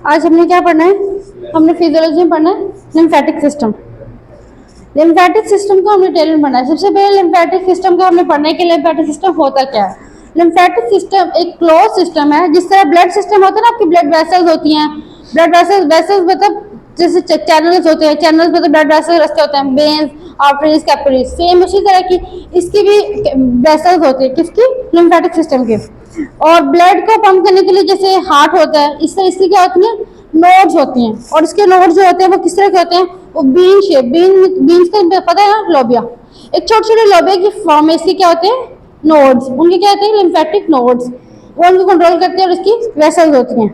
आज हमने क्या पढ़ना है? हमने फिजियोलॉजी में पढ़ना है लिम्फेटिक सिस्टम। लिम्फेटिक सिस्टम को हमने डिटेल में पढ़ना है। सबसे पहले लिम्फेटिक सिस्टम को हमने पढ़ना है कि लिम्फेटिक सिस्टम होता क्या है। लिम्फेटिक सिस्टम एक क्लोज सिस्टम है, जिस तरह ब्लड सिस्टम होता है ना, आपकी ब्लड वेसल्स होती हैं। ब्लड वेसल्स वेसल्स मतलब जैसे चैनल्स होते हैं, चैनल्स मतलब ब्लड वेसल रास्ते होते हैं, वेन्स, आर्टरीज, कैपिलरीज, सेम उसी तरह की इसकी भी वेसल्स होती है। किसकी? लिम्फेटिक सिस्टम की। और ब्लड को पंप करने के लिए जैसे हार्ट होता है, इस तरह इसकी क्या होती है? नोड्स होती हैं। और इसके नोड्स जो होते हैं वो किस तरह के होते हैं? वो बीन शेप, बीन्स का पता है ना, लोबिया, एक छोटे छोटे लोबिया की फॉर्म में इसके क्या होते हैं? नोड्स। उनके क्या होते हैं? Lymphatic nodes. वो उनको कंट्रोल करते हैं और इसकी वेसल्स होती हैं।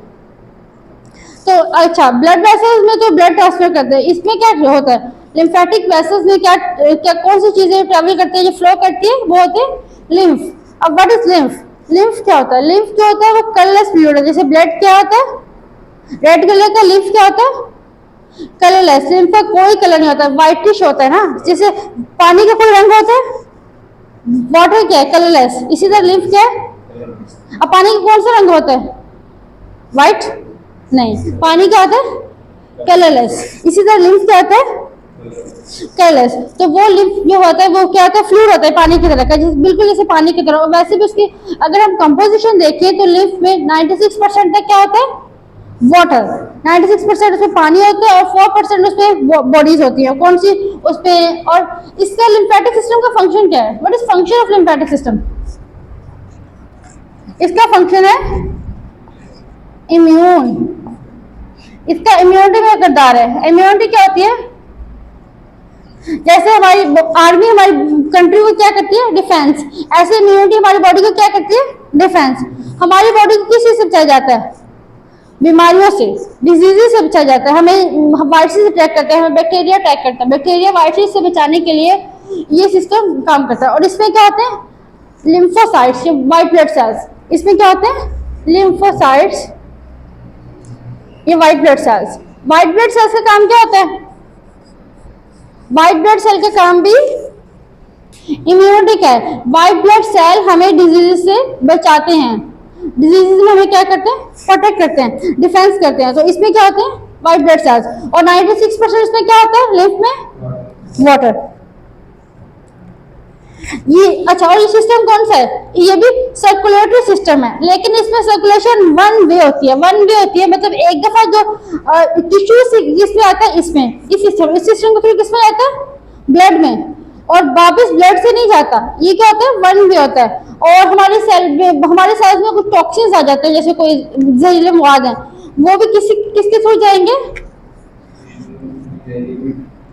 तो अच्छा, ब्लड वेसल्स में तो ब्लड ट्रांसफर करते हैं, इसमें क्या होता है? लिम्फेटिक वेसल्स में क्या क्या कौन सी चीजें ट्रेवल करती है, जो फ्लो करती है, वो होते हैं लिम्फ। अब व्हाट इज लिम्फ? लिम्फ क्या होता है? लिम्फ क्या होता है? वो कलरलेस फ्लूइड है। जैसे ब्लड क्या होता है? रेड कलर का। लिम्फ क्या होता है? कलरलेस। लिम्फ का कोई कलर नहीं होता, व्हाइटिश होता है ना। जैसे पानी का कोई रंग होता है? वाटर क्या है? कलरलेस। इसी तरह लिम्फ क्या है? अब पानी का कौन सा रंग होता है? व्हाइट? नहीं, पानी क्या होता है? कलरलेस। इसी तरह लिम्फ क्या होता है? कलरलेस। तो वो लिम्फ जो होता है वो क्या होता है? फ्लूइड होता है, पानी की तरह का, बिल्कुल जैसे पानी की तरह। वैसे भी उसकी अगर हम कंपोजिशन देखें तो लिम्फ में 96% तक क्या होता है? वाटर। 96% उसमें पानी होता है और 4% उसमें बॉडीज होती है। कौन सी? उसमें। और इसका लिम्फेटिक सिस्टम का फंक्शन क्या है? What is function of lymphatic system? इसका फंक्शन है इम्यून। इसका इम्यूनिटी में किरदार है। इम्यूनिटी क्या होती है? जैसे हमारी आर्मी हमारी कंट्री को क्या करती है? डिफेंस। ऐसे इम्यूनिटी हमारी बॉडी को क्या करती है? डिफेंस। हमारी बॉडी को किस चीज से बचाया जाता है? बीमारियों से, डिजीजेस से बचाया जाता है। हमें वायरसेस अटैक करते हैं, हमें बैक्टीरिया अटैक करता है। बैक्टीरिया वायरसेस से बचाने के लिए ये सिस्टम काम करता है। और इसमें क्या होते हैं? Lymphocytes, white blood cells. इसमें क्या होते हैं? लिम्फोसाइट्स, ये white blood cells. White blood cells का काम क्या होता है? व्हाइट ब्लड सेल का काम भी इम्यूनिटी का है। व्हाइट ब्लड सेल हमें डिजीज से बचाते हैं। डिजीज में हमें क्या करते हैं? प्रोटेक्ट करते हैं, डिफेंस करते हैं। तो इसमें क्या होते हैं? White blood cells. और 96% इसमें क्या होता है? लिम्फ में वाटर। ये अच्छा, और ये सिस्टम कौन सा है? ये भी सर्कुलेटरी सिस्टम है, लेकिन इसमें सर्कुलेशन वन वे होती है। वन वे होती है मतलब एक दफा जो टिश्यू से जिसमें आता है, इसमें इस सिस्टम के थ्रू किसमें आता है? ब्लड में। और वापस ब्लड से नहीं जाता। ये क्या होता है? वन वे होता है। और हमारे सेल्स में कुछ टॉक्सिन्स आ जाते हैं, जैसे कोई जहरीले मवाद है, वो भी किसके थ्रू जाएंगे?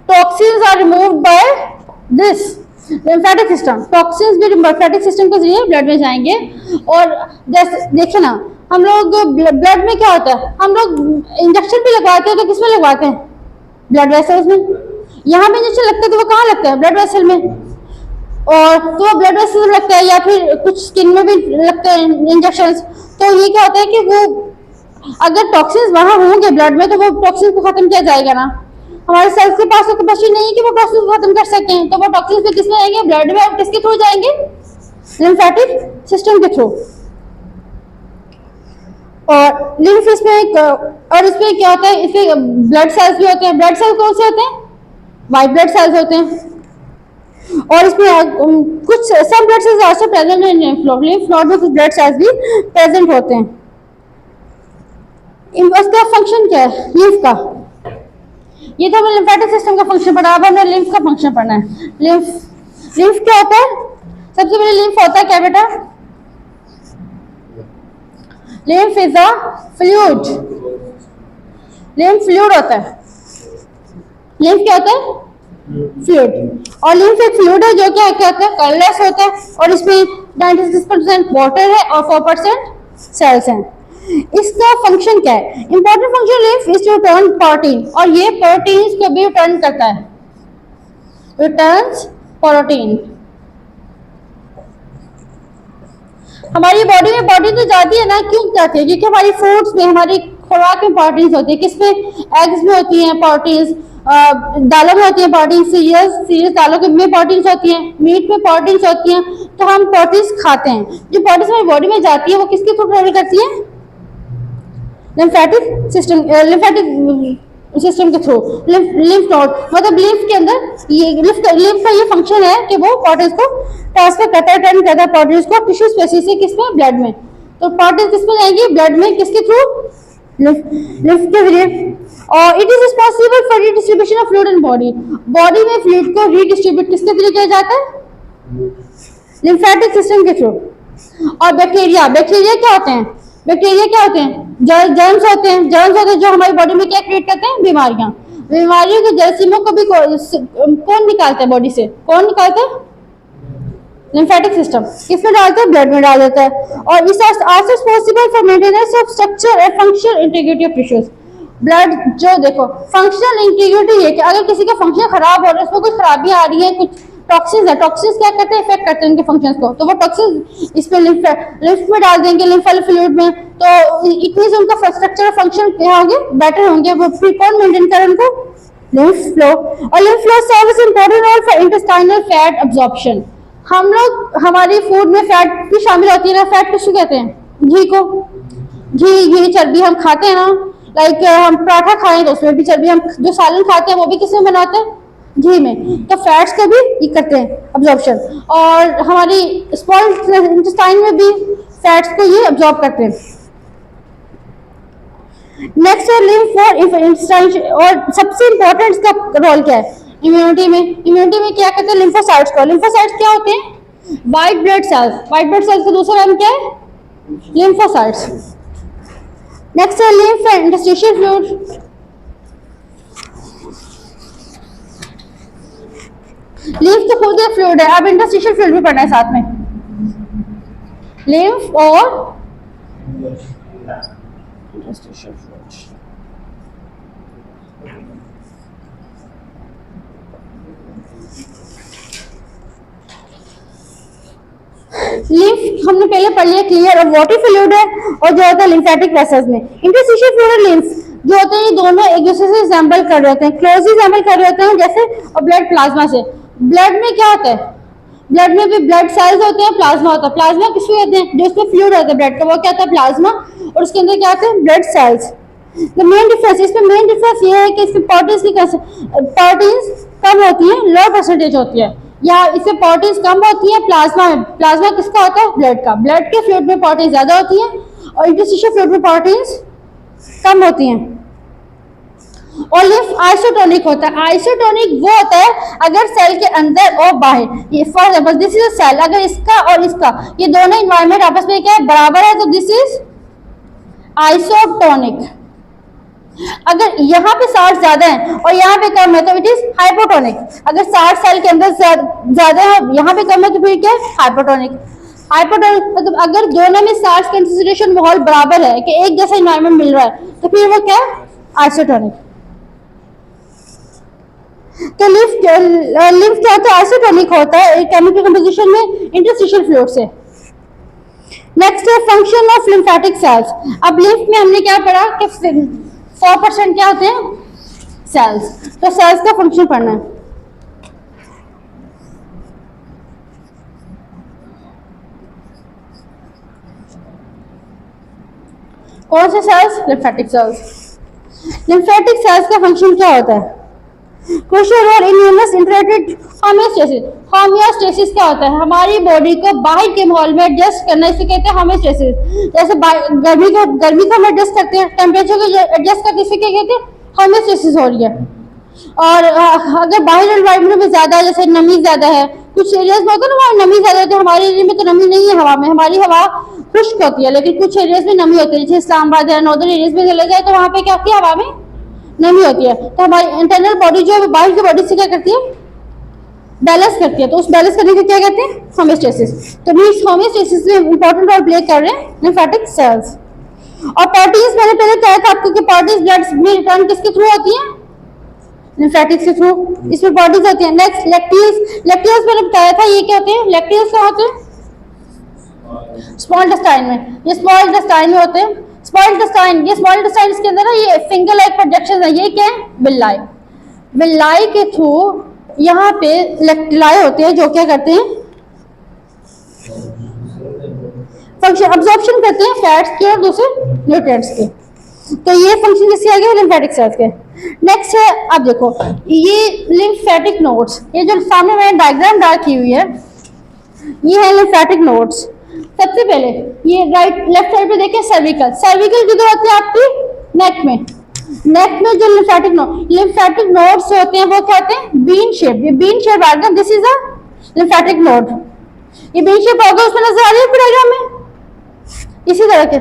Toxins are removed by this lymphatic system. Toxins भी लिम्फेटिक सिस्टम के जरिए ब्लड में जाएंगे। और जैसे देखिए ना, हम लोग ब्लड में क्या होता है? हम लोग इंजेक्शन भी लगवाते हैं, तो किसमें लगवाते हैं? ब्लड वेसल्स में। यहाँ पे इंजेक्शन लगता है तो वो कहाँ लगता है? ब्लड वेसल में। और तो ब्लड वेसल में लगता है, या फिर कुछ स्किन में भी लगते हैं इंजेक्शन। तो ये क्या होता है कि वो अगर टॉक्सिन्स वहां होंगे ब्लड में, तो वो टॉक्सिन्स को खत्म किया जाएगा ना। हमारे सेल्स के पास तो कैपेसिटी नहीं है कि वो टॉक्सिन्स को खत्म कर सकें। तो वो टॉक्सिन्स पे किसमें आएंगे? ब्लड में। और किसके थ्रू जाएंगे? लिम्फेटिक सिस्टम के थ्रू। और लिम्फ इसमें और इसमें क्या होता है? इसमें ब्लड सेल्स भी होते हैं। ब्लड सेल्स कौन से होते हैं? व्हाइट ब्लड सेल्स होते हैं। और इसमें कुछ some blood cells also present in lymph node. Lymph node में कुछ ब्लड सेल्स भी प्रेजेंट होते हैं। इसका फंक्शन क्या है लिम्फ का? ये तो हमें लिम्फेटिक सिस्टम का फंक्शन पढ़ा, अब हमें लिम्फ का फंक्शन पढ़ना है। लिम्फ क्या होता है? सबसे पहले लिम्फ होता है क्या बेटा? Lymph is a fluid. Lymph fluid होता है। लिम्फ क्या होता है? फ्लूइड। और लिम्फ एक फ्लूइड है जो क्या होता है? कलरलेस होता है। और इसमें 96% वाटर है और 4% सेल्स हैं। इसका फंक्शन क्या है? Important function lymph is to return protein. और ये प्रोटीन्स को भी रिटर्न करता है, रिटर्न्स प्रोटीन। हमारी बॉडी में प्रोटीन तो जाती है ना, क्यों जाती है? क्योंकि हमारी फूड्स में, हमारी खुराक में प्रोटीन्स होती है। किसमें? एग्स में होती हैं प्रोटीन्स, दालों में होती है प्रोटीन, सीरियस दालों में प्रोटीन्स होती हैं, मीट में प्रोटीन्स होती हैं। तो हम प्रोटीन्स खाते हैं। जो प्रोटीन्स हमारी बॉडी में जाती है वो किसके थ्रू ट्रेवल करती है? लिम्फेटिक सिस्टम, लिम्फेटिक सिस्टम के थ्रू। लिम्फ नोड मतलब लिम्फ के अंदर ये लिम्फ का ये फंक्शन है कि वो प्रोटीन्स को ट्रांसफर करता है, ट्रांसफर करता है प्रोटीन्स को टिश्यू स्पेसीज से, किसमें, ब्लड में। तो प्रोटीन किसमें जाएंगी, ब्लड में, किसके थ्रू, लिम्फ के जरिए। और it is responsible for redistribution of fluid in body, body में फ्लूइड को रीडिस्ट्रीब्यूट किसके थ्रू किया जाता है, लिम्फेटिक सिस्टम के थ्रू। और बैक्टीरिया, बैक्टीरिया क्या होते हैं, बैक्टीरिया क्या होते हैं, जर्म्स होते हैं, जर्म्स होते हैं जो हमारी बॉडी में क्या क्रिएट करते हैं, बीमारियां। बीमारियों के जरासीमों को भी कौन निकालता है बॉडी से, कौन निकालता है, लिम्फेटिक सिस्टम। किसमें डालते हैं, ब्लड में डाल देता है। और इस also possible for maintenance of structure and functional integrity of tissues. Blood जो देखो फंक्शनल इंटीग्रिटी है कि अगर किसी का फंक्शन खराब हो रहा है, उसमें कुछ खराबी आ रही है, कुछ टॉक्सिन्स है, टॉक्सिन्स क्या करते हैं, इफेक्ट करते हैं उनके फंक्शंस को, तो वो टॉक्सिन्स इस पे लिम्फ में डाल देंगे, लिम्फल फ्लूइड में, तो इट मींस उनका स्ट्रक्चर फंक्शन क्या होंगे, बेटर होंगे। वो फिर कौन मेंटेन करे उनको, लिम्फ फ्लो। और lymph flow serves important role for intestinal fat absorption. हम लोग हमारी फूड में फैट भी शामिल होती है ना, फैट किसको कहते हैं, घी को, घी चर्बी हम खाते हैं ना, लाइक हम पराठा खाएं तो उसमें भी चर्बी, हम जो सालन खाते हैं वो भी किसमें बनाते हैं, घी में। तो फैट्स का भी ये करते हैं अब्जॉर्प्शन, और हमारी स्मॉल इंटेस्टाइन में भी फैट्स को ये अब्जॉर्ब करते हैं। नेक्स्ट है लिम्फ फॉर इंटेस्टाइन, और सबसे इंपॉर्टेंट इसका रोल क्या है, इम्यूनिटी में। इम्यूनिटी में क्या कहते हैं, लिम्फोसाइट्स को। लिम्फोसाइट्स क्या होते हैं, white blood cells. White blood cells का दूसरा नाम क्या है, लिम्फोसाइट्स। नेक्स्ट है lymph and interstitial fluid. Lymph तो खुद एक फ्लूइड है, अब इंटरस्टिशियल फ्लूइड भी पढ़ना है साथ में। लिम्फ और इंटरस्टिशियल फ्लूइड। लिम्फ हमने पहले पढ़ लिया, क्लियर। और वाटर फ्लूइड है, और जो होता है लिम्फेटिक वेसल्स में। इंटरस्टिशियल फ्लूइड और लिम्फ जो होते हैं ये दोनों एक दूसरे से रिजेंबल कर रहे होते हैं, क्लोजली रिजेंबल कर रहे होते हैं, जैसे और ब्लड प्लाज्मा से। ब्लड में क्या होता है, ब्लड में भी ब्लड सेल्स होते हैं, प्लाज्मा होता है। प्लाज्मा किसको कहते हैं, जो उसमें फ्लूइड होता है ब्लड का, वो क्या होता है, प्लाज्मा, और उसके अंदर क्या होते हैं, blood cells. The main difference, इसमें मेन डिफरेंस ये है कि इसमें प्रोटीन्स कम होती है, लो परसेंटेज होती है, या इससे प्रोटीन्स कम होती है प्लाज्मा में। प्लाज्मा किसका होता है, ब्लड का। ब्लड के फ्लूइड में प्रोटीन ज्यादा होती है, और इंटरस्टिशियल फ्लूइड में प्रोटीन्स कम होती हैं। और लिम्फ आइसोटोनिक होता है। आइसोटोनिक वो होता है अगर सेल के अंदर और बाहर, ये for example this is a cell, अगर इसका और इसका ये दोनों इन्वायरमेंट आपस में क्या है, बराबर है, तो दिस इज आइसोटोनिक। अगर यहाँ पे 60 ज्यादा है और यहाँ पे कम है तो इट इज हाइपोटोनिक। अगर 60 सेल के अंदर ज्यादा है, यहाँ पे कम है, तो फिर क्या है, हाइपोटोनिक। हाइपोटोनिक मतलब अगर दोनों में 60 कंसंट्रेशन माहौल बराबर है कि एक जैसा इन्वायरमेंट मिल रहा है, तो फिर वो क्या है, आइसोटोनिक। तो लिम्फ क्या होता है, आइसोटोनिक होता है केमिकल कंपोजिशन में इंटरस्टिशियल फ्लूइड से। नेक्स्ट है फंक्शन ऑफ लिम्फेटिक सेल्स। अब लिम्फ में हमने क्या पढ़ा कि 100% क्या होते हैं, सेल्स। तो सेल्स का फंक्शन पढ़ना है। कौन से cells, lymphatic cells. Lymphatic cells का फंक्शन क्या होता है, crucial role in human interacted homeostasis. Homeostasis क्या होता है, हमारी बॉडी को बाहर के माहौल में एडजस्ट करना, इसे कहते हैं होमियोस्टेसिस। जैसे गर्मी को हम एडजस्ट करते हैं, टेम्परेचर को एडजस्ट करते हैं, इसे क्या कहते हैं, होमियोस्टेसिस हो रही है। और अगर बाहर एनवायरमेंट में ज्यादा, जैसे नमी ज्यादा है, कुछ एरियाज में होता है ना वहाँ नमी ज्यादा होती है, हमारे एरिया में तो नमी नहीं है हवा में, हमारी हवा खुश्क होती है, लेकिन कुछ एरियाज में नमी होती है, जैसे इस्लामाबाद है, नॉर्दर्न एरियाज में चले जाए तो वहाँ पे क्या होती है, हवा में नमी होती है। तो हमारी इंटरनल बॉडी जो है बाहर की बॉडी से क्या करती है, बैलेंस करती है। तो उस बैलेंस करने को क्या कहते हैं, होमियोस्टेसिस। तो मींस होमियोस्टेसिस में इंपॉर्टेंट रोल प्ले कर रहे हैं लिम्फेटिक सेल्स। और प्रोटीन्स मैंने पहले कहा था आपको कि प्रोटीन्स ब्लड में रिटर्न किसके थ्रू होती है, लिम्फेटिक्स के थ्रू। इसमें प्रोटीन्स होती है। नेक्स्ट लैक्टियस। लैक्टियस मैंने बताया था ये क्या होते हैं, लैक्टियस क्या होते हैं, स्मॉल इंटेस्टाइन में, ये स्मॉल इंटेस्टाइन में होते हैं। स्मॉल इंटेस्टाइन, ये स्मॉल इंटेस्टाइन इसके अंदर ना ये फिंगर लाइक प्रोजेक्शन है, ये क्या है, विलाई। विलाई के थ्रू यहाँ पे लैक्टिलाई होते हैं जो क्या करते हैं, फंक्शन अब्जॉर्प्शन करते हैं फैट्स के और दूसरे न्यूट्रिएंट्स के। तो ये फंक्शन किसके आ गए, लिम्फेटिक सेल्स के। नेक्स्ट है, अब देखो ये लिम्फेटिक नोड्स, ये जो सामने मैंने डायग्राम ड्रा की हुई है ये है लिम्फेटिक नोड्स। सबसे पहले ये राइट लेफ्ट साइड पे देखें, सर्विकल, सर्विकल किधर होती है आपकी, नेक में। नेक में जो लिम्फेटिक नोड्स होते हैं वो क्या होते हैं, बीन शेप। ये बीन शेप आ गया, this is a lymphatic node. ये बीन शेप होगा, उसमें नजर आ रही है डायग्राम में, इसी तरह के।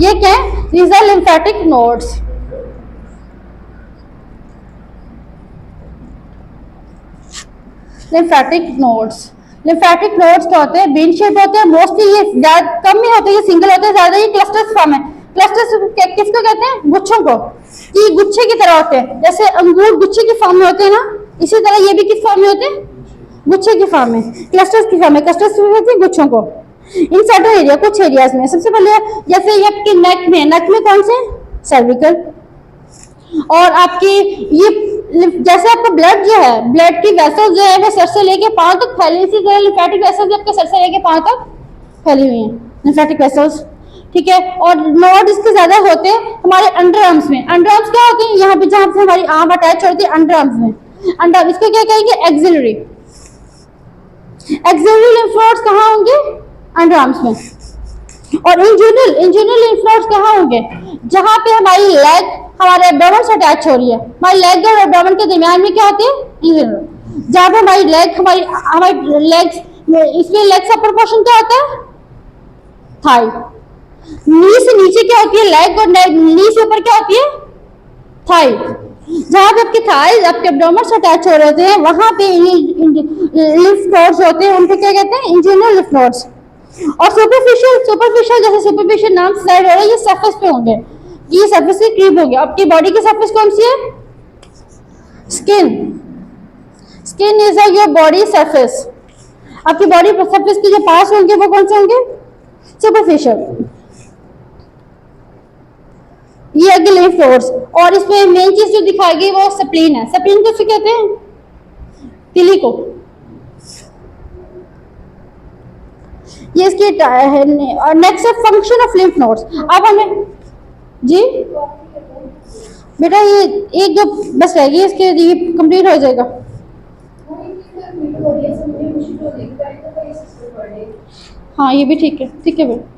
ये क्या है, these are lymphatic nodes। lymphatic nodes, lymphatic nodes क्या होते हैं, बीन शेप होते हैं। मोस्टली ये कम ही होते हैं, ये सिंगल होते हैं, ज्यादा ये क्लस्टर्स फॉर्म है। क्लस्टर्स किसको कहते हैं, गुच्छों को। ये गुच्छे की तरह होते हैं, जैसे अंगूर गुच्छे की फॉर्म में होते हैं ना, इसी तरह ये भी किस फॉर्म में होते हैं, गुच्छे की फॉर्म में, क्लस्टर्स की फॉर्म में। क्लस्टर्स कहते हैं गुच्छों को। इन सर्टेन एरिया, कुछ एरियाज में, सबसे पहले जैसे ये आपके नेक में कौन से, सर्विकल। और आपकी ये जैसे आपका ब्लड जो है, ब्लड की वेसल्स जो है वो सर से लेके पांव तक फैली, इसी तरह लिम्फेटिक वेसल्स आपके सर से लेके पांव तक फैली हुई हैं, लिम्फेटिक वेसल्स, ठीक है। और नोड इसके ज्यादा होते हैं हमारे अंडर आर्म्स में। अंडर आर्म्स क्या होते हैं, यहाँ पे जहां से हमारी आर्म अटैच होती है अंडर आर्म्स में, अंडर, इसको क्या कहेंगे, एक्सिलरी। एक्सिलरी लिम्फ नोड्स कहाँ होंगे, अंडर आर्म्स में। और इंजूनल लिम्फ नोड्स कहाँ होंगे, जहां पे हमारी लेग हमारे एब्डोमेन से अटैच हो रही है। हमारी लेग और एब्डोमेन के दरमियान में क्या होती है, इंजूनल। जहां पे हमारी लेग, हमारी लेग्स, इसमें लेग का प्रोपोर्शन क्या होता है, थाई। नी से नीचे क्या होती है, लेग, और नी से ऊपर क्या होती है, थाई। जहां पे आपके थाई आपके एब्डोमेन से अटैच हो रहे हैं, वहां पे लिम्फ नोड्स होते हैं, उनको क्या कहते हैं, इंजूनल लिम्फ नोड्स। और सुपरफिशियल जैसे सुपरफिशियल नाम से हो रहा है, ये सरफेस पे होंगे, ये सरफेस के करीब होंगे। आपकी बॉडी की सरफेस कौन सी है, skin. Skin is your body surface. आपकी बॉडी सरफेस के जो पास होंगे वो कौन से होंगे, सुपरफिशियल। ये है लिम्फ नोड्स। और इसमें मेन चीज जो दिखाई गई वो स्प्लीन है। स्प्लीन किसे कहते हैं, तिली को। ये इसकी नेक्स्ट है फंक्शन ऑफ लिम्फ नोड्स। अब हमें जी बेटा ये एक जो बस रहेगी, इसके ये कंप्लीट हो जाएगा। हाँ ये भी ठीक है, ठीक है बेटा।